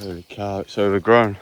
Holy cow, it's overgrown.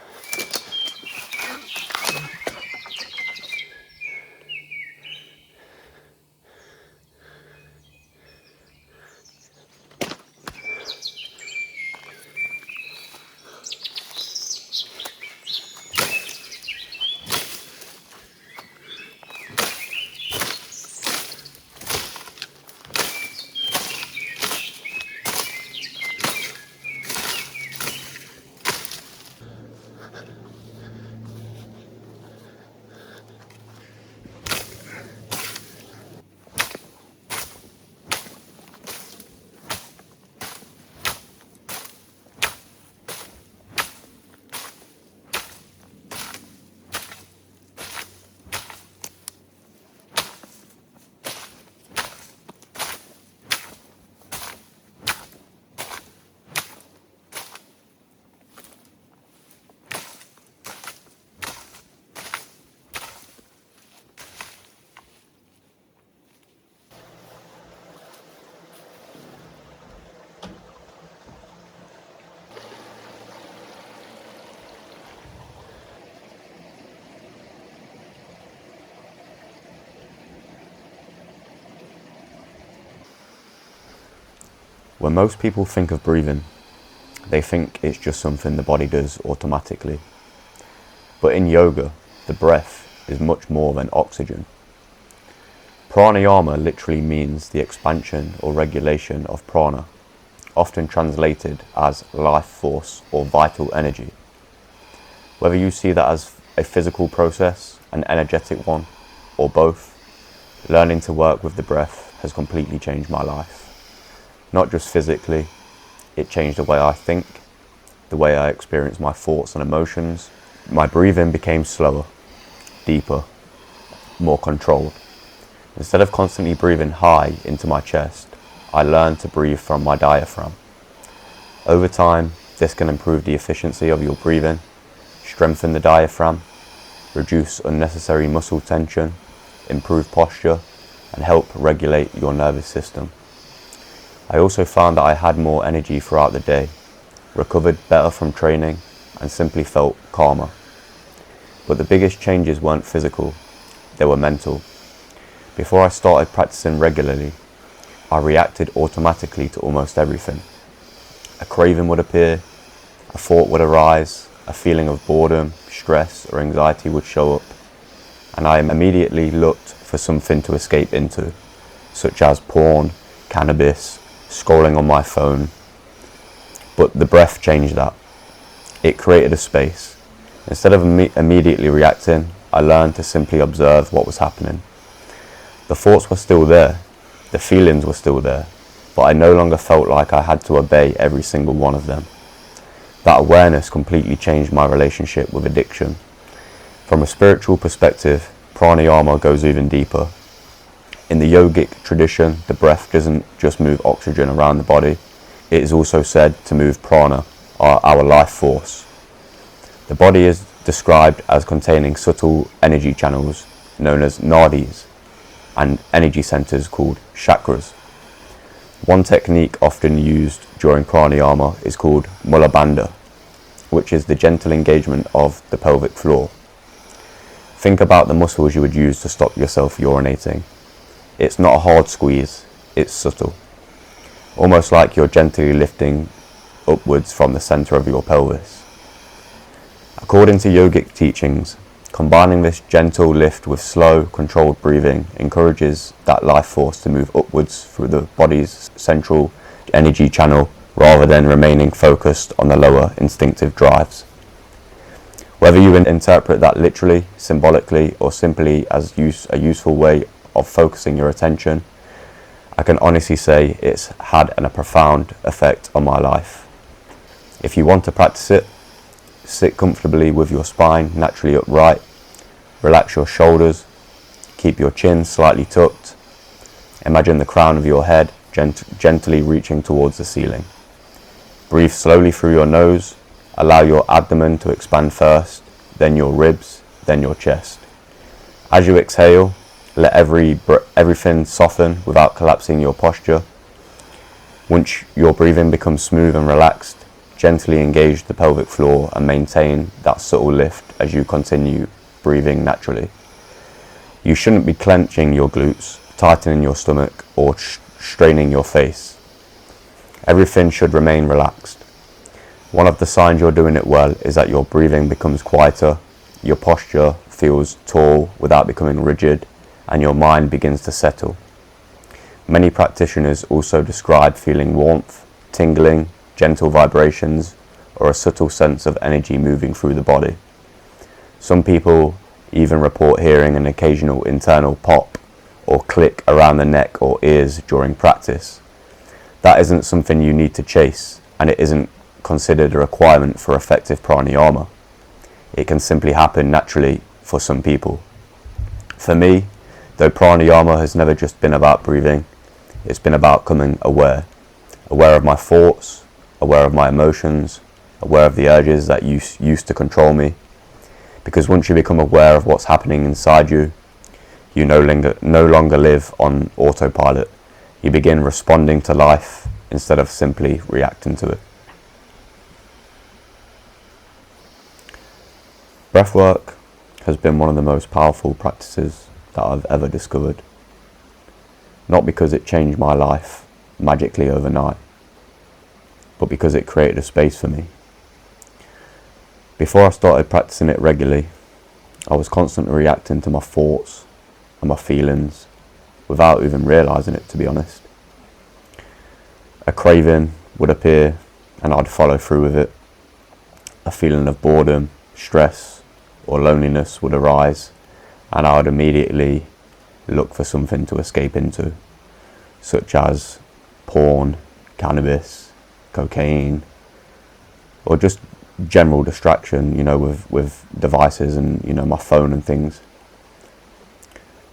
When most people think of breathing, they think it's just something the body does automatically. But in yoga, the breath is much more than oxygen. Pranayama literally means the expansion or regulation of prana, often translated as life force or vital energy. Whether you see that as a physical process, an energetic one, or both, learning to work with the breath has completely changed my life. Not just physically, it changed the way I think, the way I experience my thoughts and emotions. My breathing became slower, deeper, more controlled. Instead of constantly breathing high into my chest, I learned to breathe from my diaphragm. Over time, this can improve the efficiency of your breathing, strengthen the diaphragm, reduce unnecessary muscle tension, improve posture, and help regulate your nervous system. I also found that I had more energy throughout the day, recovered better from training, and simply felt calmer. But the biggest changes weren't physical, they were mental. Before I started practicing regularly, I reacted automatically to almost everything. A craving would appear, a thought would arise, a feeling of boredom, stress, or anxiety would show up, and I immediately looked for something to escape into, such as porn, cannabis, scrolling on my phone. But the breath changed that. It created a space. Instead of immediately reacting, I learned to simply observe what was happening. The thoughts were still there, the feelings were still there, but I no longer felt like I had to obey every single one of them. That awareness completely changed my relationship with addiction. From a spiritual perspective, pranayama goes even deeper. In the yogic tradition, the breath doesn't just move oxygen around the body, it is also said to move prana, our life force. The body is described as containing subtle energy channels known as nadis and energy centers called chakras. One technique often used during pranayama is called Mula Bandha, which is the gentle engagement of the pelvic floor. Think about the muscles you would use to stop yourself urinating. It's not a hard squeeze, it's subtle. Almost like you're gently lifting upwards from the center of your pelvis. According to yogic teachings, combining this gentle lift with slow, controlled breathing encourages that life force to move upwards through the body's central energy channel rather than remaining focused on the lower instinctive drives. Whether you interpret that literally, symbolically, or simply as a useful way of focusing your attention, I can honestly say it's had a profound effect on my life. If you want to practice it, sit comfortably with your spine naturally upright, relax your shoulders, keep your chin slightly tucked, imagine the crown of your head gently reaching towards the ceiling. Breathe slowly through your nose, allow your abdomen to expand first, then your ribs, then your chest. As you exhale, let everything soften without collapsing your posture. Once your breathing becomes smooth and relaxed, gently engage the pelvic floor and maintain that subtle lift as you continue breathing naturally. You shouldn't be clenching your glutes, tightening your stomach, or straining your face. Everything should remain relaxed. One of the signs you're doing it well is that your breathing becomes quieter, your posture feels tall without becoming rigid, and your mind begins to settle. Many practitioners also describe feeling warmth, tingling, gentle vibrations, or a subtle sense of energy moving through the body. Some people even report hearing an occasional internal pop or click around the neck or ears during practice. That isn't something you need to chase, and it isn't considered a requirement for effective pranayama. It can simply happen naturally for some people. For me, though, pranayama has never just been about breathing, it's been about becoming aware of my thoughts, aware of my emotions, aware of the urges that used to control me. Because once you become aware of what's happening inside you, you no longer live on autopilot. You begin responding to life instead of simply reacting to it. Breathwork has been one of the most powerful practices that I've ever discovered. Not because it changed my life magically overnight, but because it created a space for me. Before I started practicing it regularly, I was constantly reacting to my thoughts and my feelings without even realising it, to be honest. A craving would appear and I'd follow through with it. A feeling of boredom, stress, or loneliness would arise, and I would immediately look for something to escape into, such as porn, cannabis, cocaine, or just general distraction, with devices and, my phone and things.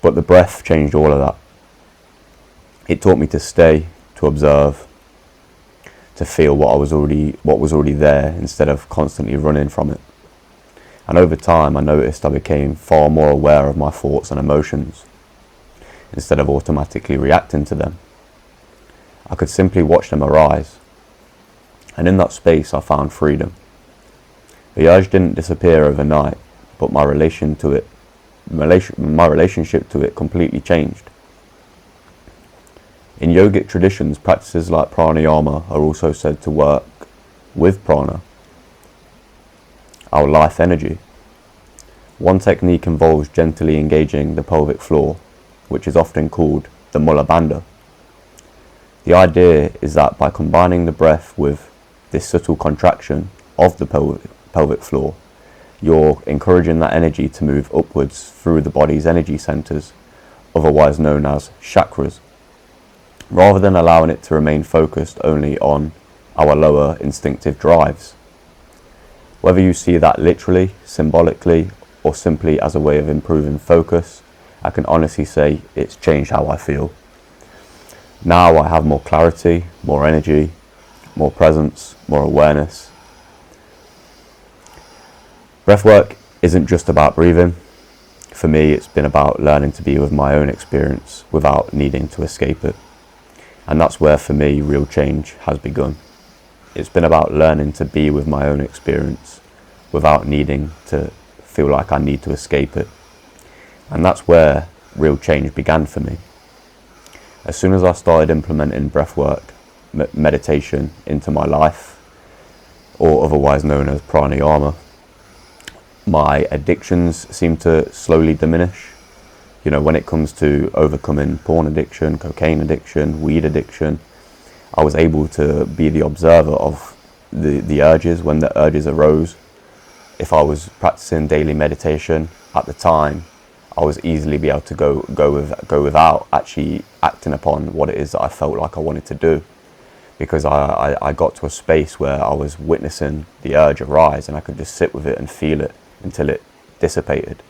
But the breath changed all of that. It taught me to stay, to observe, to feel what was already there instead of constantly running from it. And over time, I noticed I became far more aware of my thoughts and emotions instead of automatically reacting to them. I could simply watch them arise, and in that space I found freedom. The urge didn't disappear overnight, but my relationship to it completely changed. In yogic traditions, practices like pranayama are also said to work with prana, our life energy. One technique involves gently engaging the pelvic floor, which is often called the Mula Bandha. The idea is that by combining the breath with this subtle contraction of the pelvic floor, you're encouraging that energy to move upwards through the body's energy centers, otherwise known as chakras, rather than allowing it to remain focused only on our lower instinctive drives. Whether you see that literally, symbolically, or simply as a way of improving focus, I can honestly say it's changed how I feel. Now I have more clarity, more energy, more presence, more awareness. Breathwork isn't just about breathing. For me, it's been about learning to be with my own experience without needing to escape it. And that's where, for me, real change has begun. It's been about learning to be with my own experience without needing to feel like I need to escape it. And that's where real change began for me. As soon as I started implementing breathwork, meditation into my life, or otherwise known as pranayama, my addictions seemed to slowly diminish. When it comes to overcoming porn addiction, cocaine addiction, weed addiction, I was able to be the observer of the urges when the urges arose. If I was practicing daily meditation at the time, I was easily be able to go without actually acting upon what it is that I felt like I wanted to do, because I got to a space where I was witnessing the urge arise and I could just sit with it and feel it until it dissipated.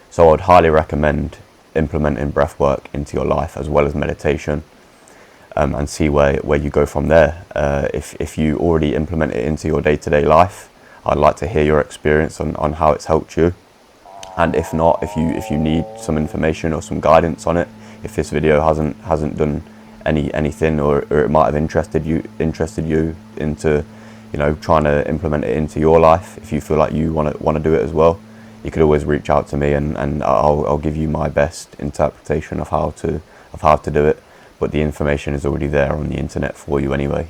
So I would highly recommend implementing breathwork into your life as well as meditation, and see where you go from there. If you already implement it into your day-to-day life, I'd like to hear your experience on how it's helped you. And if not, if you need some information or some guidance on it, if this video hasn't done anything, or it might have interested you into, you know, trying to implement it into your life. If you feel like you want to do it as well, you could always reach out to me, and I'll give you my best interpretation of how to do it. But the information is already there on the internet for you anyway.